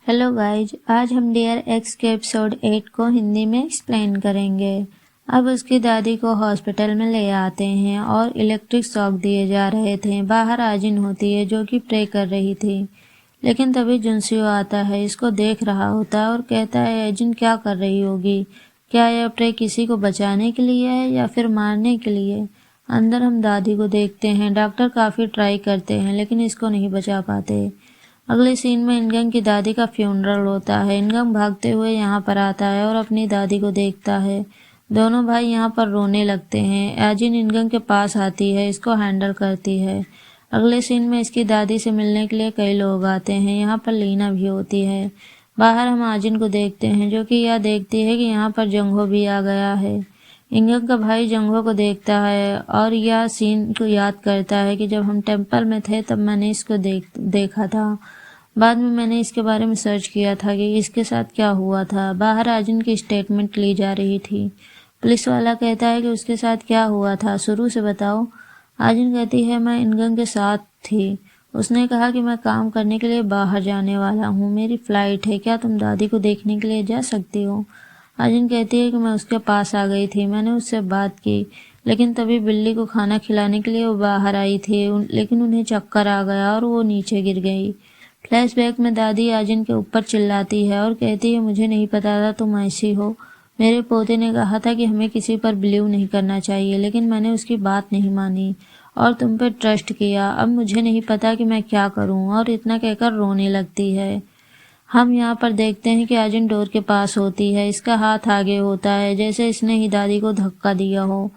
Hello guys, आज हम dear x के एपिसोड 8 को हिंदी में एक्सप्लेन करेंगे। अब उसकी दादी को हॉस्पिटल में ले आते हैं और इलेक्ट्रिक शॉक दिए जा रहे थे। बाहर आजिन होती है जो कि प्रे कर रही थी, लेकिन तभी जुनसियो आता है, इसको देख रहा होता है और कहता है आजिन क्या कर रही होगी, क्या यह प्रे किसी को बचाने के लिए है या फिर मारने के लिए। अंदर हम दादी को देखते हैं। डॉक्टर काफ़ी ट्राई करते हैं लेकिन इसको नहीं बचा पाते। अगले सीन में इनगंग की दादी का फ्यूनरल होता है। इनगंग भागते हुए यहाँ पर आता है और अपनी दादी को देखता है। दोनों भाई यहाँ पर रोने लगते हैं। आजिन इनगंग के पास आती है, इसको हैंडल करती है। अगले सीन में इसकी दादी से मिलने के लिए कई लोग आते हैं। यहाँ पर लीना भी होती है। बाहर हम आजिन को देखते हैं जो कि यह देखती है कि यहाँ पर जंगो भी आ गया है। इनगंग का भाई जंगो को देखता है और यह सीन को याद करता है कि जब हम टेम्पल में थे तब मैंने इसको देखा था। बाद में मैंने इसके बारे में सर्च किया था कि इसके साथ क्या हुआ था। बाहर आजिन की स्टेटमेंट ली जा रही थी। पुलिस वाला कहता है कि उसके साथ क्या हुआ था, शुरू से बताओ। आजिन कहती है मैं इनगंग के साथ थी। उसने कहा कि मैं काम करने के लिए बाहर जाने वाला हूँ, मेरी फ्लाइट है, क्या तुम दादी को देखने के लिए जा सकती हो। आजिन कहती है कि मैं उसके पास आ गई थी, मैंने उससे बात की, लेकिन तभी बिल्ली को खाना खिलाने के लिए वो बाहर आई थी, लेकिन उन्हें चक्कर आ गया और वो नीचे गिर गई। फ्लैशबैक में दादी आजिन के ऊपर चिल्लाती है और कहती है मुझे नहीं पता था तुम ऐसी हो। मेरे पोते ने कहा था कि हमें किसी पर बिलीव नहीं करना चाहिए, लेकिन मैंने उसकी बात नहीं मानी और तुम पर ट्रस्ट किया। अब मुझे नहीं पता कि मैं क्या करूं। और इतना कहकर रोने लगती है। हम यहाँ पर देखते हैं कि आजिन डोर के पास होती है। इसका हाथ आगे होता है जैसे इसने ही दादी को धक्का दिया हो।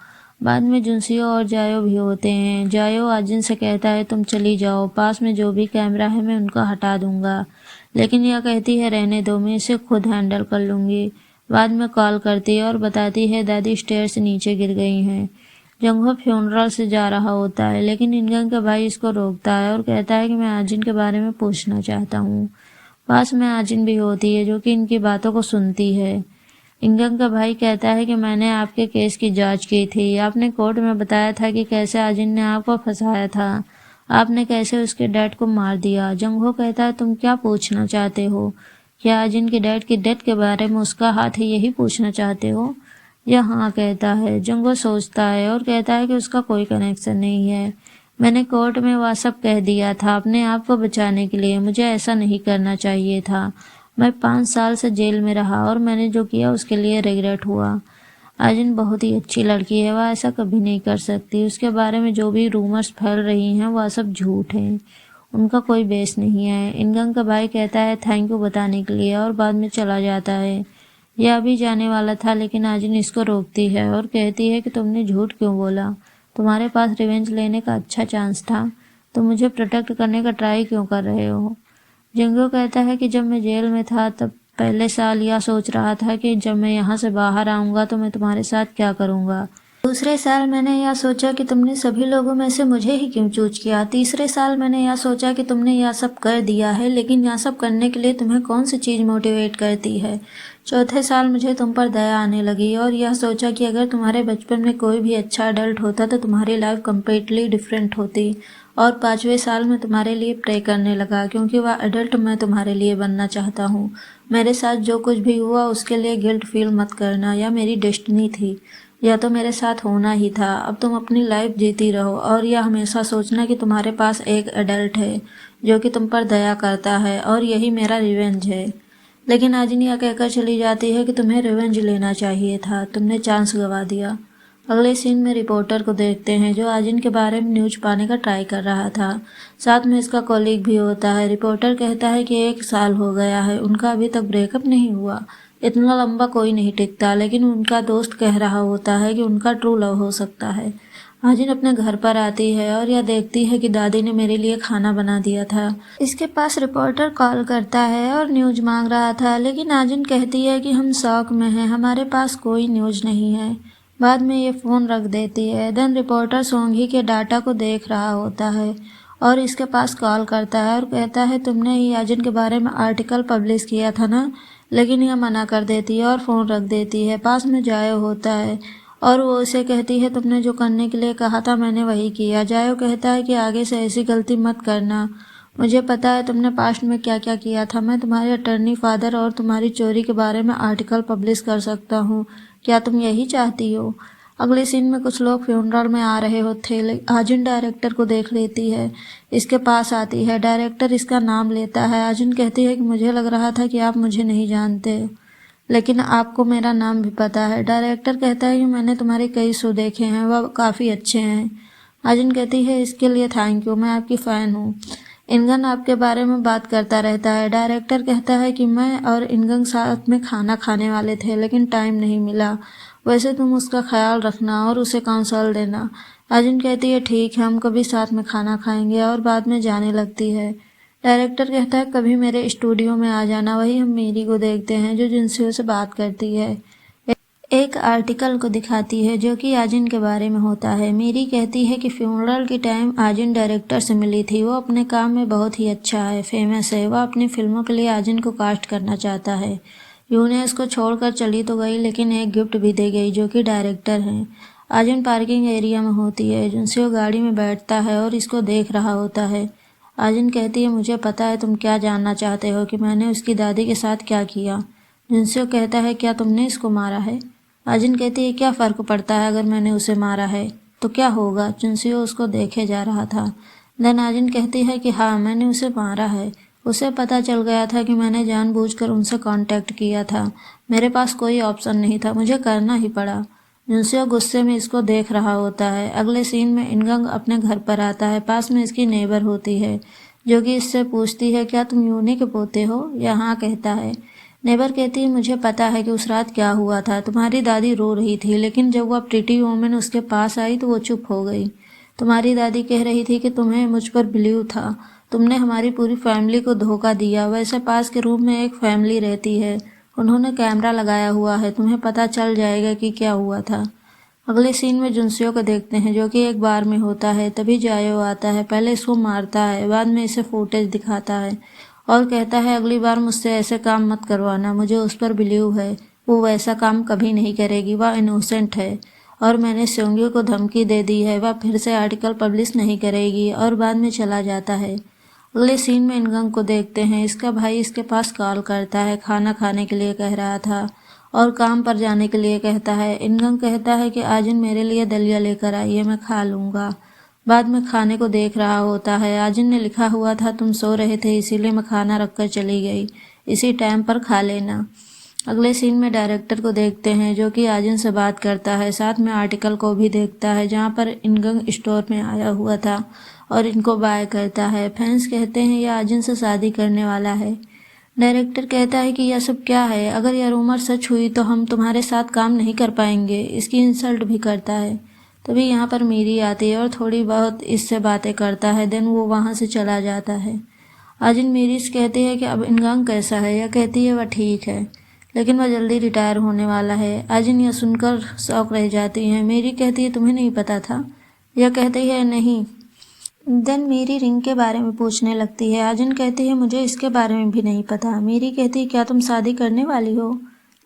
बाद में जुनसियो और जायो भी होते हैं। जायो आजिन से कहता है तुम चली जाओ, पास में जो भी कैमरा है मैं उनका हटा दूंगा, लेकिन यह कहती है रहने दो, मैं इसे खुद हैंडल कर लूंगी। बाद में कॉल करती है और बताती है दादी स्टेयर से नीचे गिर गई हैं। जंगहो फ्यूनरल से जा रहा होता है, लेकिन इनगंग का भाई इसको रोकता है और कहता है कि मैं आजिन के बारे में पूछना चाहता हूँ। पास में आजिन भी होती है जो कि इनकी बातों को सुनती है। इनगंग का भाई कहता है कि मैंने आपके केस की जांच की थी। आपने कोर्ट में बताया था कि कैसे आजिन ने आपको फंसाया था, आपने कैसे उसके डैड को मार दिया। जंगहो कहता है तुम क्या पूछना चाहते हो, क्या आजिन के डैड की डेथ के बारे में उसका हाथ है यही पूछना चाहते हो। यह हाँ कहता है। जंगो सोचता है और कहता है कि उसका कोई कनेक्शन नहीं है। मैंने कोर्ट में वह सब कह दिया था अपने आप को बचाने के लिए, मुझे ऐसा नहीं करना चाहिए था। मैं 5 साल से जेल में रहा और मैंने जो किया उसके लिए रिग्रेट हुआ। आजिन बहुत ही अच्छी लड़की है, वह ऐसा कभी नहीं कर सकती। उसके बारे में जो भी रूमर्स फैल रही हैं वह सब झूठ हैं, उनका कोई बेस नहीं है। इनगंग का भाई कहता है थैंक यू बताने के लिए और बाद में चला जाता है। यह अभी जाने वाला था लेकिन आजिन इसको रोकती है और कहती है कि तुमने झूठ क्यों बोला, तुम्हारे पास रिवेंज लेने का अच्छा चांस था, तुम मुझे प्रोटेक्ट करने का ट्राई क्यों कर रहे हो। जिंगो कहता है कि जब मैं जेल में था तब पहले साल यह सोच रहा था कि जब मैं यहाँ से बाहर आऊँगा तो मैं तुम्हारे साथ क्या करूँगा। दूसरे साल मैंने यह सोचा कि तुमने सभी लोगों में से मुझे ही क्यों चूज किया। तीसरे साल मैंने यह सोचा कि तुमने यह सब कर दिया है, लेकिन यह सब करने के लिए तुम्हें कौन सी चीज़ मोटिवेट करती है। चौथे साल मुझे तुम पर दया आने लगी और यह सोचा कि अगर तुम्हारे बचपन में कोई भी अच्छा अडल्ट होता तो तुम्हारी लाइफ कम्प्लीटली डिफरेंट होती। और 5वें साल में तुम्हारे लिए प्रे करने लगा क्योंकि वह एडल्ट मैं तुम्हारे लिए बनना चाहता हूँ। मेरे साथ जो कुछ भी हुआ उसके लिए गिल्ट फील मत करना, यह मेरी डेस्टिनी थी, यह तो मेरे साथ होना ही था। अब तुम अपनी लाइफ जीती रहो और यह हमेशा सोचना कि तुम्हारे पास एक एडल्ट है जो कि तुम पर दया करता है और यही मेरा रिवेंज है। लेकिन आजिन यह कहकर चली जाती है कि तुम्हें रिवेंज लेना चाहिए था, तुमने चांस गंवा दिया। अगले सीन में रिपोर्टर को देखते हैं जो आजिन के बारे में न्यूज पाने का ट्राई कर रहा था। साथ में इसका कॉलीग भी होता है। रिपोर्टर कहता है कि 1 साल हो गया है, उनका अभी तक ब्रेकअप नहीं हुआ। इतना लंबा कोई नहीं टिकता, लेकिन उनका दोस्त कह रहा होता है कि उनका ट्रू लव हो सकता है। आजिन अपने घर पर आती है और यह देखती है कि दादी ने मेरे लिए खाना बना दिया था। इसके पास रिपोर्टर कॉल करता है और न्यूज मांग रहा था, लेकिन आजिन कहती है कि हम शॉक में हैं, हमारे पास कोई न्यूज नहीं है। बाद में ये फ़ोन रख देती है। देन रिपोर्टर सोंगी के डाटा को देख रहा होता है और इसके पास कॉल करता है और कहता है तुमने ही आजिन के बारे में आर्टिकल पब्लिश किया था ना, लेकिन यह मना कर देती है और फ़ोन रख देती है। पास में जायो होता है और वो उसे कहती है तुमने जो करने के लिए कहा था मैंने वही किया। जायो कहता है कि आगे से ऐसी गलती मत करना मुझे पता है तुमने पास्ट में क्या क्या किया था। मैं तुम्हारे अटर्नी फादर और तुम्हारी चोरी के बारे में आर्टिकल पब्लिश कर सकता हूँ। क्या तुम यही चाहती हो? अगले सीन में कुछ लोग फ्यूनरल में आ रहे होते। आजिन डायरेक्टर को देख लेती है, इसके पास आती है। डायरेक्टर इसका नाम लेता है। आजिन कहती है कि मुझे लग रहा था कि आप मुझे नहीं जानते, लेकिन आपको मेरा नाम भी पता है। डायरेक्टर कहता है कि मैंने तुम्हारे कई शो देखे हैं, वह काफ़ी अच्छे हैं। आजिन कहती है इसके लिए थैंक यू, मैं आपकी फ़ैन हूँ। इनगन आपके बारे में बात करता रहता है। डायरेक्टर कहता है कि मैं और इनगन साथ में खाना खाने वाले थे, लेकिन टाइम नहीं मिला। वैसे तुम उसका ख्याल रखना और उसे काउंसल देना। आजिन कहती है ठीक है, हम कभी साथ में खाना खाएंगे, और बाद में जाने लगती है। डायरेक्टर कहता है कभी मेरे स्टूडियो में आ जाना। वही हम मेरी को देखते हैं जो जिनसे से बात करती है। एक आर्टिकल को दिखाती है जो कि आजिन के बारे में होता है। मेरी कहती है कि फ्यूनरल के टाइम आजिन डायरेक्टर से मिली थी। वो अपने काम में बहुत ही अच्छा है, फेमस है। वह अपनी फिल्मों के लिए आजिन को कास्ट करना चाहता है। यूने इसको छोड़कर चली तो गई, लेकिन एक गिफ्ट भी दे गई जो कि डायरेक्टर हैं। आजिन पार्किंग एरिया में होती है। जिनसे वो गाड़ी में बैठता है और इसको देख रहा होता है। आजिन कहती है मुझे पता है तुम क्या जानना चाहते हो कि मैंने उसकी दादी के साथ क्या किया। जिनसे वो कहता है क्या तुमने इसको मारा है? आजिन कहती है क्या फ़र्क पड़ता है, अगर मैंने उसे मारा है तो क्या होगा। जुनसियो उसको देखे जा रहा था। देन आजिन कहती है कि हाँ मैंने उसे मारा है। उसे पता चल गया था कि मैंने जानबूझकर उनसे कांटेक्ट किया था। मेरे पास कोई ऑप्शन नहीं था, मुझे करना ही पड़ा। जुनसियो गुस्से में इसको देख रहा होता है। अगले सीन में इनगंग अपने घर पर आता है। पास में इसकी नेबर होती है जो कि इससे पूछती है क्या तुम यूनी के पोते हो? या हाँ कहता है। नेबर कहती है मुझे पता है कि उस रात क्या हुआ था। तुम्हारी दादी रो रही थी, लेकिन जब वह प्रीटी वोमन उसके पास आई तो वो चुप हो गई। तुम्हारी दादी कह रही थी कि तुम्हें मुझ पर बिलीव था। तुमने हमारी पूरी फैमिली को धोखा दिया। वैसे पास के रूम में एक फैमिली रहती है, उन्होंने कैमरा लगाया हुआ है, तुम्हें पता चल जाएगा कि क्या हुआ था। अगले सीन में जुनसियो को देखते हैं जो कि एक बार में होता है। तभी जायो आता है। पहले इसको मारता है, बाद में इसे फुटेज दिखाता है और कहता है अगली बार मुझसे ऐसे काम मत करवाना। मुझे उस पर बिलीव है, वो वैसा काम कभी नहीं करेगी। वह इनोसेंट है और मैंने सोंग्यो को धमकी दे दी है, वह फिर से आर्टिकल पब्लिश नहीं करेगी। और बाद में चला जाता है। अगले सीन में इनगंग को देखते हैं। इसका भाई इसके पास कॉल करता है, खाना खाने के लिए कह रहा था और काम पर जाने के लिए कहता है। इनगंग कहता है कि आजिन मेरे लिए दलिया लेकर आइए, मैं खा लूँगा। बाद में खाने को देख रहा होता है। आजिन ने लिखा हुआ था तुम सो रहे थे इसीलिए मैं खाना रखकर चली गई, इसी टाइम पर खा लेना। अगले सीन में डायरेक्टर को देखते हैं जो कि आजिन से बात करता है। साथ में आर्टिकल को भी देखता है जहाँ पर इनगंग स्टोर में आया हुआ था और इनको बाय करता है। फैंस कहते हैं यह आजिन से शादी करने वाला है। डायरेक्टर कहता है कि यह सब क्या है, अगर यह रूमर सच हुई तो हम तुम्हारे साथ काम नहीं कर पाएंगे। इसकी इंसल्ट भी करता है। तभी यहाँ पर मीरी आती है और थोड़ी बहुत इससे बातें करता है। देन वो वहाँ से चला जाता है। आजिन मीरी से कहती है कि अब इनगांग कैसा है। यह कहती है वह ठीक है, लेकिन वह जल्दी रिटायर होने वाला है। आजिन यह सुनकर शौक रह जाती है। मेरी कहती है तुम्हें नहीं पता था? यह कहती है नहीं। देन मेरी रिंग के बारे में पूछने लगती है। आजिन कहती है मुझे इसके बारे में भी नहीं पता। मेरी कहती है क्या तुम शादी करने वाली हो?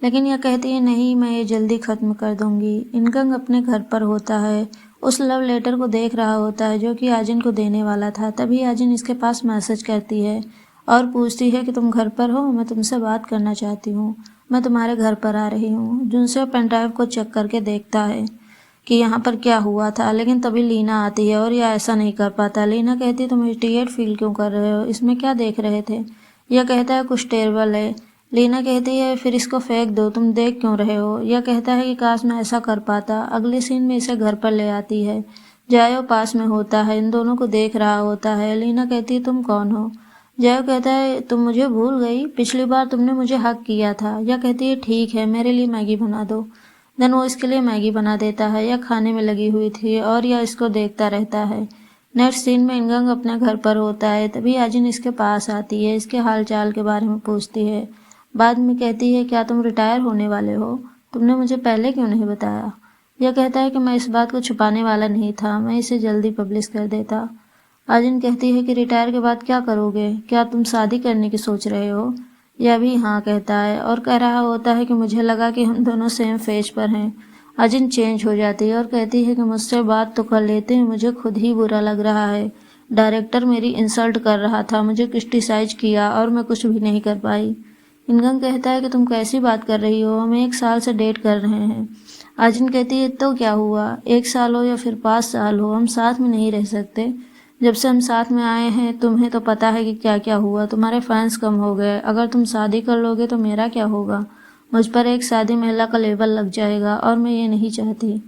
लेकिन यह कहती है नहीं, मैं ये जल्दी ख़त्म कर दूंगी। इनगंग अपने घर पर होता है, उस लव लेटर को देख रहा होता है जो कि आजिन को देने वाला था। तभी आजिन इसके पास मैसेज करती है और पूछती है कि तुम घर पर हो, मैं तुमसे बात करना चाहती हूँ, मैं तुम्हारे घर पर आ रही हूँ। जुनसे पेन ड्राइव को चेक करके देखता है कि यहाँ पर क्या हुआ था, लेकिन तभी लीना आती है और यह ऐसा नहीं कर पाता। लीना कहती है तुम इडियट फील क्यों कर रहे हो, इसमें क्या देख रहे थे? यह कहता है कुछ टेबल है। लीना कहती है फिर इसको फेंक दो, तुम देख क्यों रहे हो? यह कहता है कि काश मैं ऐसा कर पाता। अगले सीन में इसे घर पर ले आती है। जायो पास में होता है, इन दोनों को देख रहा होता है। लीना कहती है तुम कौन हो? जायो कहता है तुम मुझे भूल गई, पिछली बार तुमने मुझे हक किया था। यह कहती है ठीक है, मेरे लिए मैगी बना दो। देन वो इसके लिए मैगी बना देता है। यह खाने में लगी हुई थी और यह इसको देखता रहता है। नेक्स्ट सीन में इनगंग अपने घर पर होता है। तभी आजिन इसके पास आती है, इसके हाल चाल के बारे में पूछती है। बाद में कहती है क्या तुम रिटायर होने वाले हो? तुमने मुझे पहले क्यों नहीं बताया? यह कहता है कि मैं इस बात को छुपाने वाला नहीं था, मैं इसे जल्दी पब्लिश कर देता। आजिन कहती है कि रिटायर के बाद क्या करोगे? क्या तुम शादी करने की सोच रहे हो? यह भी हाँ कहता है और कह रहा होता है कि मुझे लगा कि हम दोनों सेम फेज पर हैं। आजिन चेंज हो जाती है और कहती है कि मुझसे बात तो कर लेते हैं, मुझे खुद ही बुरा लग रहा है। डायरेक्टर मेरी इंसल्ट कर रहा था, मुझे क्रिटिसाइज किया और मैं कुछ भी नहीं कर पाई। इनगंग कहता है कि तुम कैसी बात कर रही हो, हम 1 साल से डेट कर रहे हैं। आजिन कहती है तो क्या हुआ, 1 साल हो या फिर 5 साल हो, हम साथ में नहीं रह सकते। जब से हम साथ में आए हैं तुम्हें तो पता है कि क्या क्या हुआ, तुम्हारे फैंस कम हो गए, अगर तुम शादी कर लोगे तो मेरा क्या होगा, मुझ पर एक शादी महिला का लेबल लग जाएगा और मैं ये नहीं चाहती।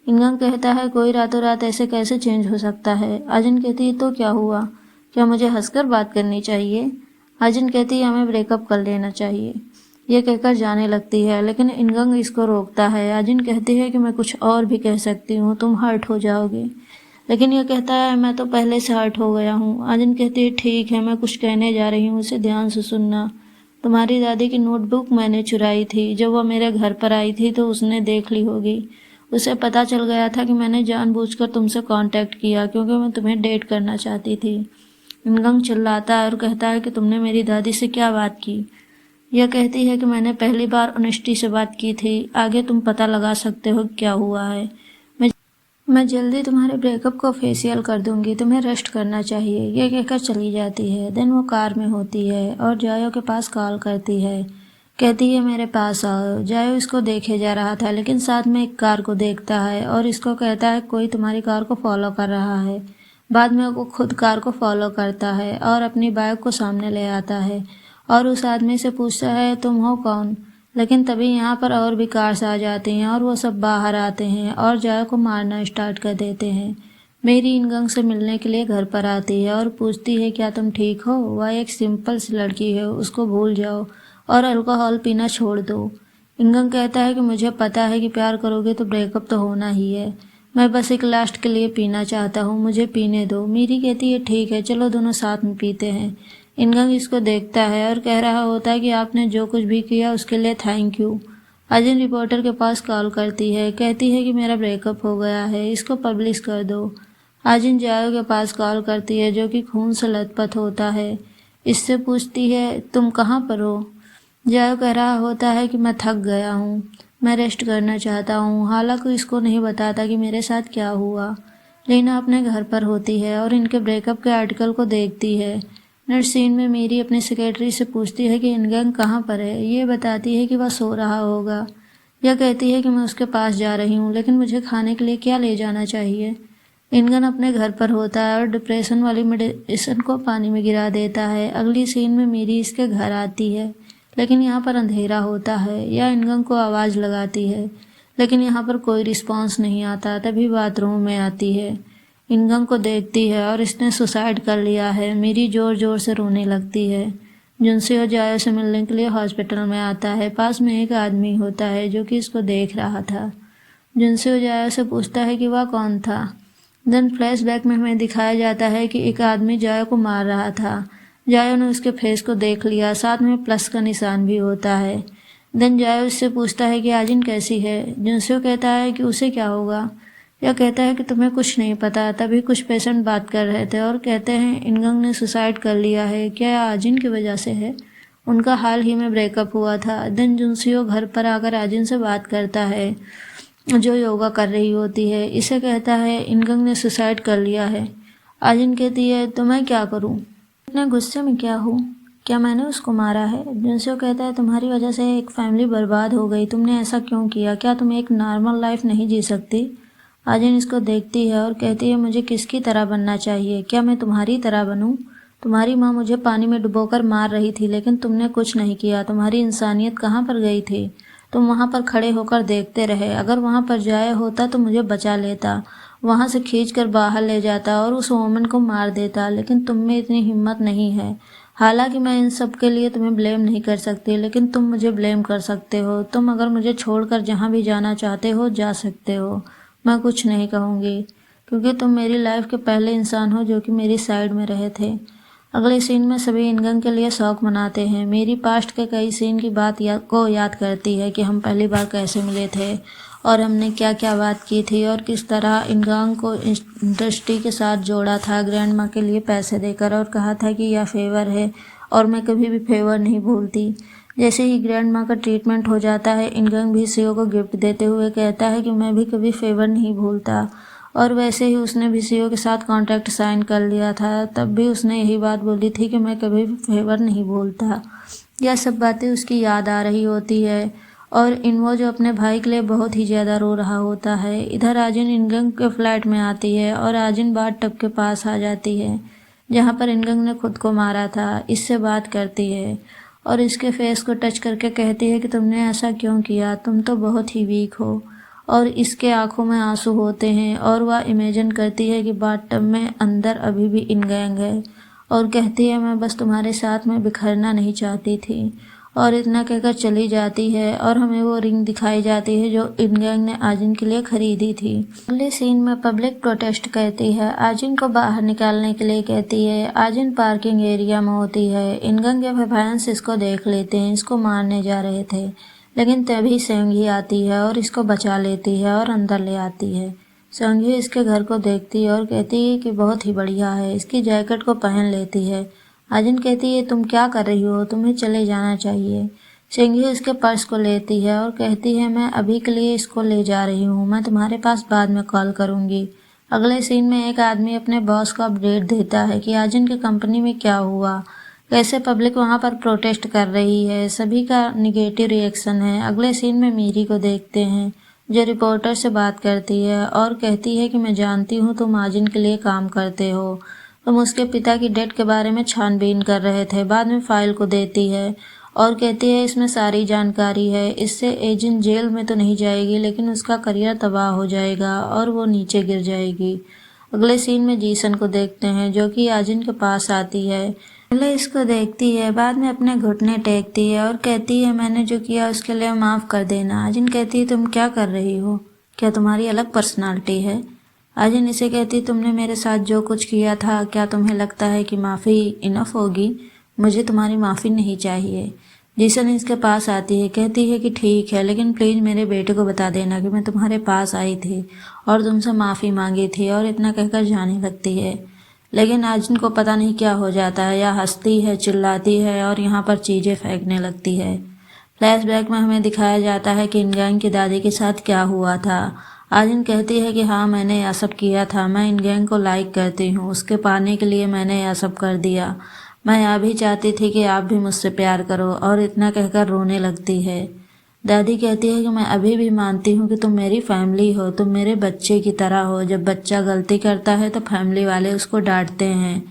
इनगंग कहता है कोई रातों रात ऐसे कैसे चेंज हो सकता है। आजिन कहती है तो क्या हुआ, क्या मुझे हंसकर बात करनी चाहिए। आजिन कहती है हमें ब्रेकअप कर लेना चाहिए। ये कहकर जाने लगती है लेकिन इनगंग इसको रोकता है। आजिन कहती है कि मैं कुछ और भी कह सकती हूँ, तुम हर्ट हो जाओगे, लेकिन यह कहता है मैं तो पहले से हर्ट हो गया हूँ। आजिन कहती है ठीक है, मैं कुछ कहने जा रही हूँ, उसे ध्यान से सुनना। तुम्हारी दादी की नोटबुक मैंने चुराई थी, जब वह मेरे घर पर आई थी तो उसने देख ली होगी। उसे पता चल गया था कि मैंने जानबूझकर तुमसे कांटेक्ट किया क्योंकि मैं तुम्हें डेट करना चाहती थी। इनगंग चिल्लाता है और कहता है कि तुमने मेरी दादी से क्या बात की। यह कहती है कि मैंने पहली बार ऑनेस्टी से बात की थी, आगे तुम पता लगा सकते हो क्या हुआ है। मैं जल्दी तुम्हारे ब्रेकअप को फेशियल कर दूंगी, तुम्हें रेस्ट करना चाहिए। ये कहकर चली जाती है। देन वो कार में होती है और जायो के पास कॉल करती है, कहती है मेरे पास आओ। जायो इसको देखे जा रहा था लेकिन साथ में एक कार को देखता है और इसको कहता है कोई तुम्हारी कार को फॉलो कर रहा है। बाद में वो खुद कार को फॉलो करता है और अपनी बाइक को सामने ले आता है और उस आदमी से पूछता है तुम हो कौन। लेकिन तभी यहाँ पर और भी कार्स आ जाते हैं और वो सब बाहर आते हैं और जायो को मारना स्टार्ट कर देते हैं। मेरी इनगंग से मिलने के लिए घर पर आती है और पूछती है क्या तुम ठीक हो। वह एक सिंपल सी लड़की है, उसको भूल जाओ और अल्कोहल पीना छोड़ दो। इनगंग कहता है कि मुझे पता है कि प्यार करोगे तो ब्रेकअप तो होना ही है, मैं बस एक लास्ट के लिए पीना चाहता हूँ, मुझे पीने दो। मीरी कहती है ठीक है चलो दोनों साथ में पीते हैं। इनगंग इसको देखता है और कह रहा होता है कि आपने जो कुछ भी किया उसके लिए थैंक यू। आजिन रिपोर्टर के पास कॉल करती है, कहती है कि मेरा ब्रेकअप हो गया है, इसको पब्लिश कर दो। आजिन जायो के पास कॉल करती है जो कि खून से लथपथ होता है। इससे पूछती है तुम कहाँ पर हो। जायो कह रहा होता है कि मैं थक गया हूँ, मैं रेस्ट करना चाहता हूँ। हालांकि इसको नहीं बताता कि मेरे साथ क्या हुआ। लीना अपने घर पर होती है और इनके ब्रेकअप के आर्टिकल को देखती है। नेक्स्ट सीन में मेरी अपनी सेक्रेटरी से पूछती है कि इनगंग कहाँ पर है। ये बताती है कि वह सो रहा होगा। यह कहती है कि मैं उसके पास जा रही हूँ लेकिन मुझे खाने के लिए क्या ले जाना चाहिए। इनगन अपने घर पर होता है और डिप्रेशन वाली मेडिसिन को पानी में गिरा देता है। अगली सीन में मेरी इसके घर आती है लेकिन यहाँ पर अंधेरा होता है। यह इनगंग को आवाज़ लगाती है लेकिन यहाँ पर कोई रिस्पॉन्स नहीं आता। तभी बाथरूम में आती है, इनगंग को देखती है और इसने सुसाइड कर लिया है। मेरी ज़ोर ज़ोर से रोने लगती है। जुनसे जायो से मिलने के लिए हॉस्पिटल में आता है। पास में एक आदमी होता है जो कि इसको देख रहा था। जुनसे जायो से पूछता है कि वह कौन था। देन फ्लैशबैक में हमें दिखाया जाता है कि एक आदमी जायो को मार रहा था। जायो ने उसके फेस को देख लिया, साथ में प्लस का निशान भी होता है। देन जायो उससे पूछता है कि आजिन कैसी है। जुनसे कहता है कि उसे क्या होगा। यह कहता है कि तुम्हें कुछ नहीं पता। तभी कुछ पेशेंट बात कर रहे थे और कहते हैं इनगंग ने सुसाइड कर लिया है, क्या आजिन की वजह से है, उनका हाल ही में ब्रेकअप हुआ था। देन जुनसियो घर पर आकर आजिन से बात करता है जो योगा कर रही होती है। इसे कहता है इनगंग ने सुसाइड कर लिया है। आजिन कहती है तो मैं क्या करूं, इतने गुस्से में क्या हूँ, क्या मैंने उसको मारा है। जुनसियो कहता है तुम्हारी वजह से एक फैमिली बर्बाद हो गई, तुमने ऐसा क्यों किया, क्या तुम एक नॉर्मल लाइफ नहीं जी सकती। आजिन इसको देखती है और कहती है मुझे किसकी तरह बनना चाहिए, क्या मैं तुम्हारी तरह बनूं। तुम्हारी माँ मुझे पानी में डुबोकर मार रही थी लेकिन तुमने कुछ नहीं किया। तुम्हारी इंसानियत कहाँ पर गई थी, तुम वहाँ पर खड़े होकर देखते रहे। अगर वहाँ पर जाया होता तो मुझे बचा लेता, वहाँ से खींचकर बाहर ले जाता और उस वोमन को मार देता, लेकिन तुम में इतनी हिम्मत नहीं है। हालांकि मैं इन सब के लिए तुम्हें ब्लेम नहीं कर सकती लेकिन तुम मुझे ब्लेम कर सकते हो। तुम अगर मुझे छोड़कर जहाँ भी जाना चाहते हो जा सकते हो, मैं कुछ नहीं कहूँगी क्योंकि तुम मेरी लाइफ के पहले इंसान हो जो कि मेरी साइड में रहे थे। अगले सीन में सभी इनगंग के लिए शौक मनाते हैं। मेरी पास्ट के कई सीन की बात को याद करती है कि हम पहली बार कैसे मिले थे और हमने क्या क्या बात की थी और किस तरह इनगंग को इंडस्ट्री के साथ जोड़ा था ग्रैंड माँ के लिए पैसे देकर और कहा था कि यह फेवर है और मैं कभी भी फेवर नहीं भूलती। जैसे ही ग्रैंड माँ का ट्रीटमेंट हो जाता है इनगंग भी सीओ को गिफ्ट देते हुए कहता है कि मैं भी कभी फेवर नहीं भूलता और वैसे ही उसने भी सीईओ के साथ कॉन्ट्रैक्ट साइन कर लिया था। तब भी उसने यही बात बोली थी कि मैं कभी भी फेवर नहीं भूलता। यह सब बातें उसकी याद आ रही होती है और इनवो जो अपने भाई के लिए बहुत ही ज़्यादा रो रहा होता है। इधर आजिन इनगंग के फ्लैट में आती है और आजिन बाथ टब के पास आ जाती है जहाँ पर इनगंग ने खुद को मारा था। इससे बात करती है और इसके फेस को टच करके कहती है कि तुमने ऐसा क्यों किया, तुम तो बहुत ही वीक हो। और इसके आंखों में आंसू होते हैं और वह इमेजिन करती है कि बाथ टब में अंदर अभी भी इनगंग है और कहती है मैं बस तुम्हारे साथ में बिखरना नहीं चाहती थी। और इतना कहकर चली जाती है और हमें वो रिंग दिखाई जाती है जो इनगंग ने आजिन के लिए खरीदी थी। अगले सीन में पब्लिक प्रोटेस्ट करती है, आजिन को बाहर निकालने के लिए कहती है। आजिन पार्किंग एरिया में होती है। इनगंग के फैंस इसको देख लेते हैं, इसको मारने जा रहे थे, लेकिन तभी सेंगी आती है और इसको बचा लेती है और अंदर ले आती है। सेंगी इसके घर को देखती है और कहती है कि बहुत ही बढ़िया है, इसकी जैकेट को पहन लेती है। आजिन कहती है तुम क्या कर रही हो, तुम्हें चले जाना चाहिए। सेंगी उसके पर्स को लेती है और कहती है मैं अभी के लिए इसको ले जा रही हूँ, मैं तुम्हारे पास बाद में कॉल करूँगी। अगले सीन में एक आदमी अपने बॉस को अपडेट देता है कि आजिन की कंपनी में क्या हुआ, कैसे पब्लिक वहाँ पर प्रोटेस्ट कर रही है, सभी का निगेटिव रिएक्शन है। अगले सीन में मीरी को देखते हैं जो रिपोर्टर से बात करती है और कहती है कि मैं जानती हूँ तुम आजिन के लिए काम करते हो, तुम उसके पिता की डेथ के बारे में छानबीन कर रहे थे। बाद में फाइल को देती है और कहती है इसमें सारी जानकारी है, इससे एजेंट जेल में तो नहीं जाएगी लेकिन उसका करियर तबाह हो जाएगा और वो नीचे गिर जाएगी। अगले सीन में जीसन को देखते हैं जो कि आजिन के पास आती है। पहले इसको देखती है, बाद में अपने घुटने टेकती है और कहती है मैंने जो किया उसके लिए माफ़ कर देना। आजिन कहती है तुम क्या कर रही हो, क्या तुम्हारी अलग पर्सनालिटी है। आजिन इसे कहती तुमने मेरे साथ जो कुछ किया था क्या तुम्हें लगता है कि माफ़ी इनफ होगी, मुझे तुम्हारी माफ़ी नहीं चाहिए। जीसन इसके पास आती है, कहती है कि ठीक है लेकिन प्लीज़ मेरे बेटे को बता देना कि मैं तुम्हारे पास आई थी और तुमसे माफ़ी मांगी थी, और इतना कहकर जाने लगती है। लेकिन आजिन को पता नहीं क्या हो जाता है, या हंसती है, चिल्लाती है और यहाँ पर चीज़ें फेंकने लगती है। फ्लैशबैक में हमें दिखाया जाता है कि इनगैंग की दादी के साथ क्या हुआ था। आजिन कहती है कि हाँ मैंने यह सब किया था, मैं इनगैंग को लाइक करती हूँ, उसके पाने के लिए मैंने यह सब कर दिया, मैं यह भी चाहती थी कि आप भी मुझसे प्यार करो, और इतना कहकर रोने लगती है। दादी कहती है कि मैं अभी भी मानती हूँ कि तुम मेरी फैमिली हो, तुम मेरे बच्चे की तरह हो। जब बच्चा गलती करता है तो फैमिली वाले उसको डांटते हैं।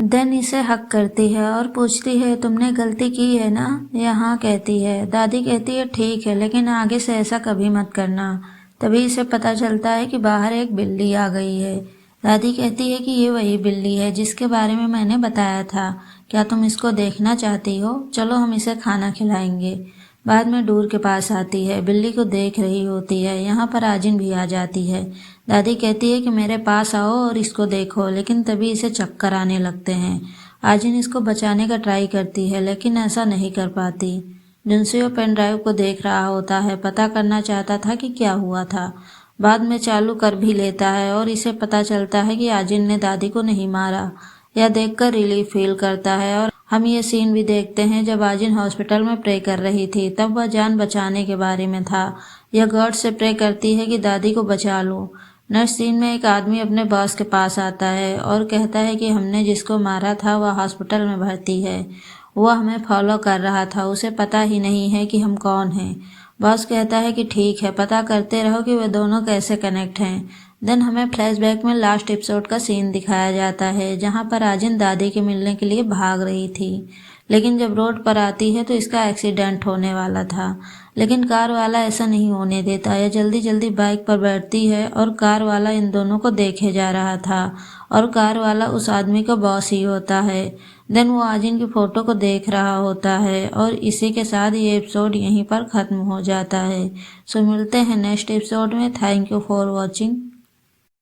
देन इसे हक करती है और पूछती है तुमने गलती की है ना, या हाँ कहती है। दादी कहती है ठीक है लेकिन आगे से ऐसा कभी मत करना। तभी इसे पता चलता है कि बाहर एक बिल्ली आ गई है। दादी कहती है कि ये वही बिल्ली है जिसके बारे में मैंने बताया था, क्या तुम इसको देखना चाहती हो, चलो हम इसे खाना खिलाएंगे। बाद में डूर के पास आती है, बिल्ली को देख रही होती है। यहाँ पर आजिन भी आ जाती है। दादी कहती है कि मेरे पास आओ और इसको देखो, लेकिन तभी इसे चक्कर आने लगते हैं। आजिन इसको बचाने का ट्राई करती है लेकिन ऐसा नहीं कर पाती। जुनसियो पेन ड्राइव को देख रहा होता है, पता करना चाहता था कि क्या हुआ था। बाद में चालू कर भी लेता है और इसे पता चलता है कि आजिन ने दादी को नहीं मारा। यह देखकर रिलीफ फील करता है। और हम ये सीन भी देखते हैं जब आजिन हॉस्पिटल में प्रे कर रही थी, तब वह जान बचाने के बारे में था। यह गॉड से प्रे करती है कि दादी को बचा लो। नेक्स्ट सीन में एक आदमी अपने बॉस के पास आता है और कहता है कि हमने जिसको मारा था वह हॉस्पिटल में भर्ती है, वह हमें फॉलो कर रहा था, उसे पता ही नहीं है कि हम कौन हैं। बॉस कहता है कि ठीक है, पता करते रहो कि वे दोनों कैसे कनेक्ट हैं। देन हमें फ्लैशबैक में लास्ट एपिसोड का सीन दिखाया जाता है जहां पर आजिन दादी के मिलने के लिए भाग रही थी, लेकिन जब रोड पर आती है तो इसका एक्सीडेंट होने वाला था, लेकिन कार वाला ऐसा नहीं होने देता। यह जल्दी जल्दी बाइक पर बैठती है और कार वाला इन दोनों को देखे जा रहा था, और कार वाला उस आदमी का बॉस ही होता है। देन वो आजिन की फ़ोटो को देख रहा होता है और इसी के साथ ये एपिसोड यहीं पर ख़त्म हो जाता है। सो मिलते हैं नेक्स्ट एपिसोड में। Thank you for watching.